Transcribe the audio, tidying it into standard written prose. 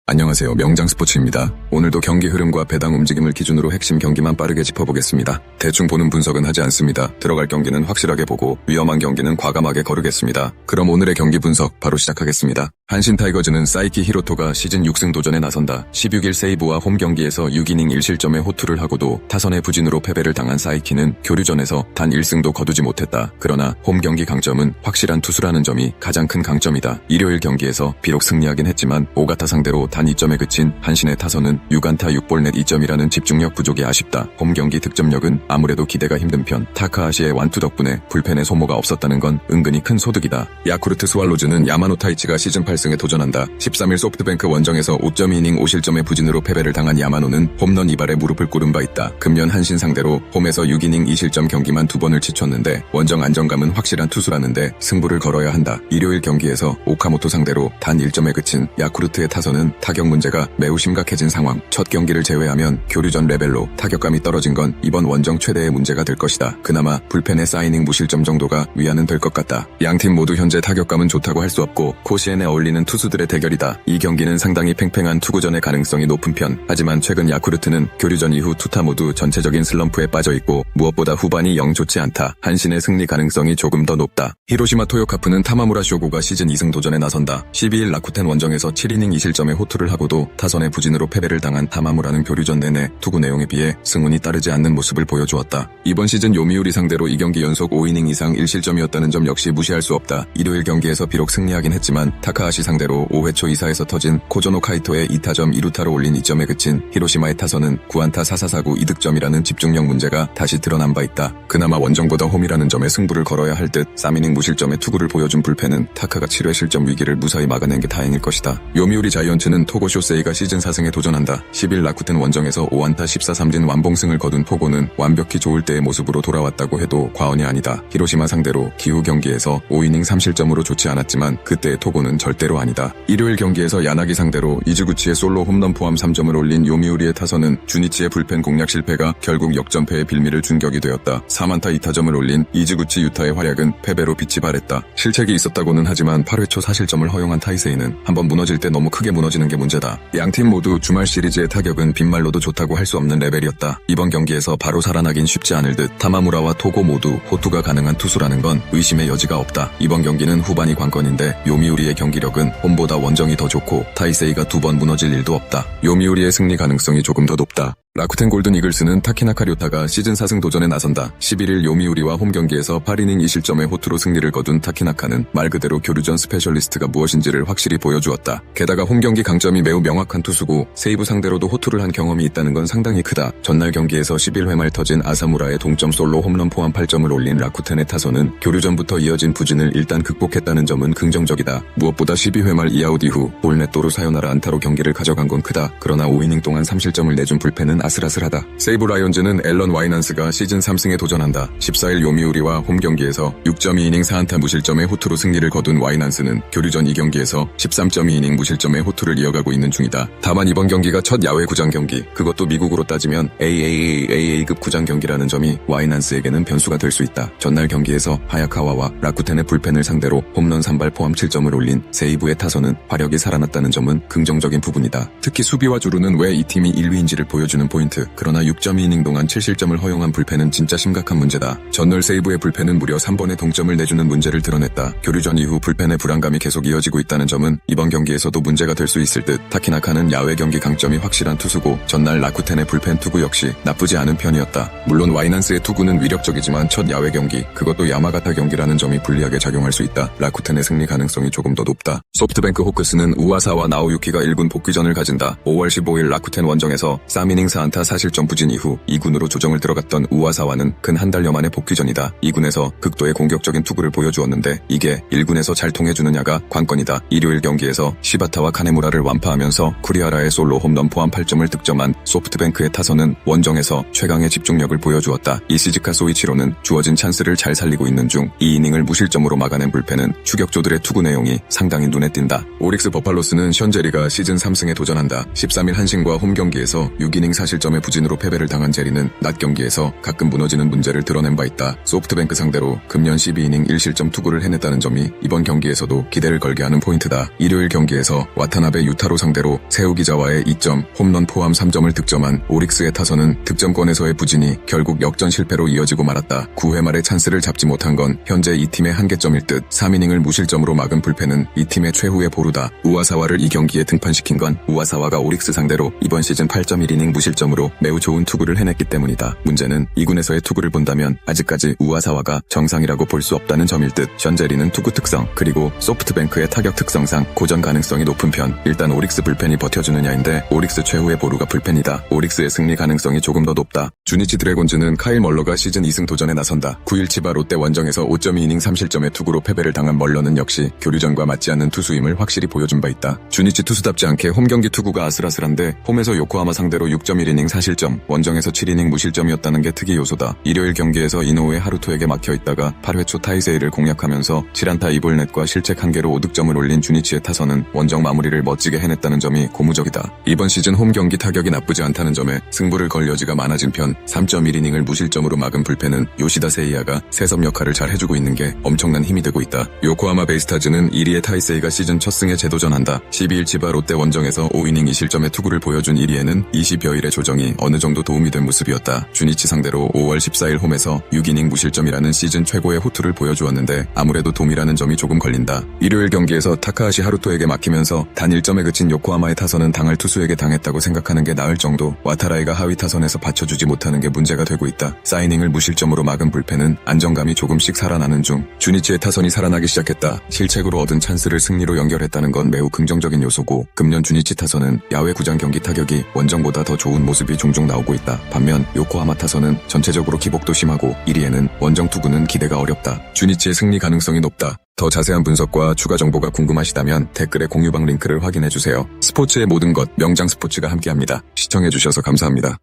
안녕하세요. 명장스포츠입니다. 오늘도 경기 흐름과 배당 움직임을 기준으로 핵심 경기만 빠르게 짚어보겠습니다. 대충 보는 분석은 하지 않습니다. 들어갈 경기는 확실하게 보고 위험한 경기는 과감하게 거르겠습니다. 그럼 오늘의 경기 분석 바로 시작하겠습니다. 한신 타이거즈는 사이키 히로토가 시즌 6승 도전에 나선다. 16일 세이브와 홈 경기에서 6이닝 1실점에 호투를 하고도 타선의 부진으로 패배를 당한 사이키는 교류전에서 단 1승도 거두지 못했다. 그러나 홈 경기 강점은 확실한 투수라는 점이 가장 큰 강점이다. 일요일 경기에서 비록 승리하긴 했지만 오가타 상대로 단 2점에 그친 한신의 타선은 6안타 6볼넷 2점이라는 집중력 부족이 아쉽다. 홈 경기 득점력은 아무래도 기대가 힘든 편. 타카하시의 완투 덕분에 불펜에 소모가 없었다는 건 은근히 큰 소득이다. 야쿠르트 스왈로즈는 야마노 타이치가 시즌 8승에 도전한다. 13일 소프트뱅크 원정에서 5.2이닝 5실점의 부진으로 패배를 당한 야마노는 홈런 이발에 무릎을 꿇은 바 있다. 금년 한신 상대로 홈에서 6이닝 2실점 경기만 2번을 치쳤는데 원정 안정감은 확실한 투수라는데 승부를 걸어야 한다. 일요일 경기에서 오카모토 상대로 단 1점에 그친 야쿠르트의 타선은 타격 문제가 매우 심각해진 상황. 첫 경기를 제외하면 교류전 레벨로 타격감이 떨어진 건 이번 원정 최대의 문제가 될 것이다. 그나마 불펜의 4이닝 무실점 정도가 위안은 될 것 같다. 양팀 모두 현재 타격감은 좋다고 할 수 없고 코시엔에 어울리는 투수들의 대결이다. 이 경기는 상당히 팽팽한 투구전의 가능성이 높은 편. 하지만 최근 야쿠르트는 교류전 이후 투타 모두 전체적인 슬럼프에 빠져있고 무엇보다 후반이 영 좋지 않다. 한신의 승리 가능성이 조금 더 높다. 히로시마 토요카프는 타마무라 쇼고가 시즌 2승 도전에 나선다. 12일 라쿠텐 원정에서 7이닝 2실점의 호투를 하고도 타선의 부진으로 패배를 당한 타마무라는 교류전 내내 투구 내용에 비해 승운이 따르지 않는 모습을 보여주었다. 이번 시즌 요미우리 상대로 2경기 연속 5이닝 이상 1실점이었다는 점 역시 무시할 수 없다. 일요일 경기에서 비록 승리하긴 했지만 타카하시 상대로 5회 초 2사에서 터진 코조노 카이토의 2타점 2루타로 올린 2점에 그친 히로시마의 타선은 9안타 4사사구 2득점이라는 집중력 문제가 다시 드러난 바 있다. 그나마 원정보다 홈이라는 점에 승부를 걸어야 할 듯 3이닝 무실점의 투구를 보여준 불펜은 타카가 7회 실점 위기를 무사히 막아낸 게 다행일 것이다. 요미우리 자이언츠는 토고 쇼세이가 시즌 4승에 도전한다. 10일 라쿠텐 원정에서 5안타 14삼진 완봉승을 거둔 토고는 완벽히 좋을 때의 모습으로 돌아왔다고 해도 과언이 아니다. 히로시마 상대로 기후 경기에서 5이닝 3실점으로 좋지 않았지만 그때의 토고는 절대로 아니다. 일요일 경기에서 야나기 상대로 이즈구치의 솔로 홈런 포함 3점을 올린 요미우리의 타선은 주니치의 불펜 공략 실패가 결국 역전패의 빌미를 준 격이 되었다. 4안타 2타점을 올린 이즈구치 유타의 활약은 패배로 빛이 발했다. 실책이 있었다고는 하지만 8회 초 4실점을 허용한 타이세이는 한번 무너질 때 너무 크게 무너지는 게 문제다. 양팀 모두 주말 시리즈의 타격은 빈말로도 좋다고 할 수 없는 레벨이었다. 이번 경기에서 바로 살아나긴 쉽지 않을 듯. 타마무라와 토고 모두 호투가 가능한 투수라는 건 의심의 여지가 없다. 이번 경기는 후반이 관건인데 요미우리의 경기력은 홈보다 원정이 더 좋고 타이세이가 2번 무너질 일도 없다. 요미우리의 승리 가능성이 조금 더 높다. 라쿠텐 골든 이글스는 타키나카 료타가 시즌 4승 도전에 나선다. 11일 요미우리와 홈 경기에서 8이닝 2실점의 호투로 승리를 거둔 타키나카는 말 그대로 교류전 스페셜리스트가 무엇인지를 확실히 보여주었다. 게다가 홈 경기 강점이 매우 명확한 투수고 세이브 상대로도 호투를 한 경험이 있다는 건 상당히 크다. 전날 경기에서 11회 말 터진 아사무라의 동점 솔로 홈런 포함 8점을 올린 라쿠텐의 타선은 교류전부터 이어진 부진을 일단 극복했다는 점은 긍정적이다. 무엇보다 12회 말 이아웃 이후 볼넷도루 사요나라 안타로 경기를 가져간 건 크다. 그러나 5이닝 동안 3실점을 내준 불펜은 아슬아슬하다. 세이브 라이온즈는 앨런 와이난스가 시즌 3승에 도전한다. 14일 요미우리와 홈 경기에서 6.2이닝 4안타 무실점의 호투로 승리를 거둔 와이난스는 교류전 2경기에서 13.2이닝 무실점의 호투를 이어가고 있는 중이다. 다만 이번 경기가 첫 야외 구장 경기, 그것도 미국으로 따지면 AAAA급 구장 경기라는 점이 와이난스에게는 변수가 될 수 있다. 전날 경기에서 하야카와와 라쿠텐의 불펜을 상대로 홈런 3발 포함 7점을 올린 세이브의 타선은 화력이 살아났다는 점은 긍정적인 부분이다. 특히 수비와 주루는 왜 이 팀이 1위인지를 보여주는 포인트. 그러나 6.2이닝 동안 7실점을 허용한 불펜은 진짜 심각한 문제다. 전날 세이브의 불펜은 무려 3번의 동점을 내주는 문제를 드러냈다. 교류전 이후 불펜의 불안감이 계속 이어지고 있다는 점은 이번 경기에서도 문제가 될 수 있을 듯. 타키나카는 야외 경기 강점이 확실한 투수고 전날 라쿠텐의 불펜 투구 역시 나쁘지 않은 편이었다. 물론 와이난스의 투구는 위력적이지만 첫 야외 경기, 그것도 야마가타 경기라는 점이 불리하게 작용할 수 있다. 라쿠텐의 승리 가능성이 조금 더 높다. 소프트뱅크 호크스는 우와사와 나오유키가 1군 복귀전을 가진다. 5월 15일 라쿠텐 원정에서 3이닝 4안타 4실점 부진 이후 2군으로 조정을 들어갔던 우와사와는 근 한 달여 만의 복귀전이다. 2군에서 극도의 공격적인 투구를 보여주었는데 이게 1군에서 잘 통해주느냐가 관건이다. 일요일 경기에서 시바타와 카네무라를 완파하면서 쿠리하라의 솔로 홈런 포함 8점을 득점한 소프트뱅크의 타선은 원정에서 최강의 집중력을 보여주었다. 이시즈카 소이치로는 주어진 찬스를 잘 살리고 있는 중 2이닝을 무실점으로 막아낸 불펜은 추격조들의 투구 내용이 상당히 눈에 띈다. 오릭스 버팔로스는 션제리가 시즌 3승에 도전한다. 13일 한신과 홈 경기에서 6이닝 4실 실점의 부진으로 패배를 당한 제리는 낮 경기에서 가끔 무너지는 문제를 드러낸 바 있다. 소프트뱅크 상대로 금년 12이닝 1실점 투구를 해냈다는 점이 이번 경기에서도 기대를 걸게 하는 포인트다. 일요일 경기에서 와타나베 유타로 상대로 세우기자와의 2점, 홈런 포함 3점을 득점한 오릭스의 타선은 득점권에서의 부진이 결국 역전 실패로 이어지고 말았다. 9회 말에 찬스를 잡지 못한 건 현재 이 팀의 한계점일 듯. 3이닝을 무실점으로 막은 불펜은 이 팀의 최후의 보루다. 우와사와를 이 경기에 등판시킨 건 우와사와가 오릭스 상대로 이번 시즌 8.1이닝 무실점으로 매우 좋은 투구를 해냈기 때문이다. 문제는 2군에서의 투구를 본다면 아직까지 우와사와가 정상이라고 볼 수 없다는 점일 듯. 션제리는 투구 특성 그리고 소프트뱅크의 타격 특성상 고전 가능성이 높은 편. 일단 오릭스 불펜이 버텨주느냐인데 오릭스 최후의 보루가 불펜이다. 오릭스의 승리 가능성이 조금 더 높다. 주니치 드래곤즈는 카일 멀러가 시즌 2승 도전에 나선다. 9일 치바 롯데 원정에서 5.2이닝 3실점의 투구로 패배를 당한 멀러는 역시 교류전과 맞지 않는 투수임을 확실히 보여준 바 있다. 주니치 투수답지 않게 홈경기 투구가 아슬아슬한데 홈에서 요코하마 상대로 6.1이닝 4실점, 원정에서 7이닝 무실점이었다는 게 특이 요소다. 일요일 경기에서 이노우의 하루토에게 막혀있다가 8회 초 타이세이를 공략하면서 7안타 2볼넷과 실책 1개로 5득점을 올린 주니치의 타선은 원정 마무리를 멋지게 해냈다는 점이 고무적이다. 이번 시즌 홈경기 타격이 나쁘지 않다는 점에 승부를 걸 여지가 많아진 편. 3.1이닝을 무실점으로 막은 불펜은 요시다 세이야가 세섭 역할을 잘 해주고 있는 게 엄청난 힘이 되고 있다. 요코하마 베이스타즈는 1위의 타이세이가 시즌 첫 승에 재도전한다. 12일 치바 롯데 원정에서 5이닝 2실점의 투구를 보여준 1위에는 20여일의 조정이 어느 정도 도움이 된 모습이었다. 주니치 상대로 5월 14일 홈에서 6이닝 무실점이라는 시즌 최고의 호투를 보여주었는데 아무래도 돔이라는 점이 조금 걸린다. 일요일 경기에서 타카하시 하루토에게 막히면서 단 1점에 그친 요코하마의 타선은 당할 투수에게 당했다고 생각하는 게 나을 정도. 와타라이가 하위 타선에서 받쳐주지 못하는 게 문제가 되고 있다. 사이닝을 무실점으로 막은 불펜은 안정감이 조금씩 살아나는 중. 주니치의 타선이 살아나기 시작했다. 실책으로 얻은 찬스를 승리로 연결했다는 건 매우 긍정적인 요소고 금년 주니치 타선은 야외 구장 경기 타격이 원정보다 더 좋은 모습이 종종 나오고 있다. 반면 요코하마 타선은 전체적으로 기복도 심하고 1위에는 원정 투구는 기대가 어렵다. 주니치의 승리 가능성이 높다. 더 자세한 분석과 추가 정보가 궁금하시다면 댓글에 공유방 링크를 확인해주세요. 스포츠의 모든 것 명장 스포츠가 함께합니다. 시청해주셔서 감사합니다.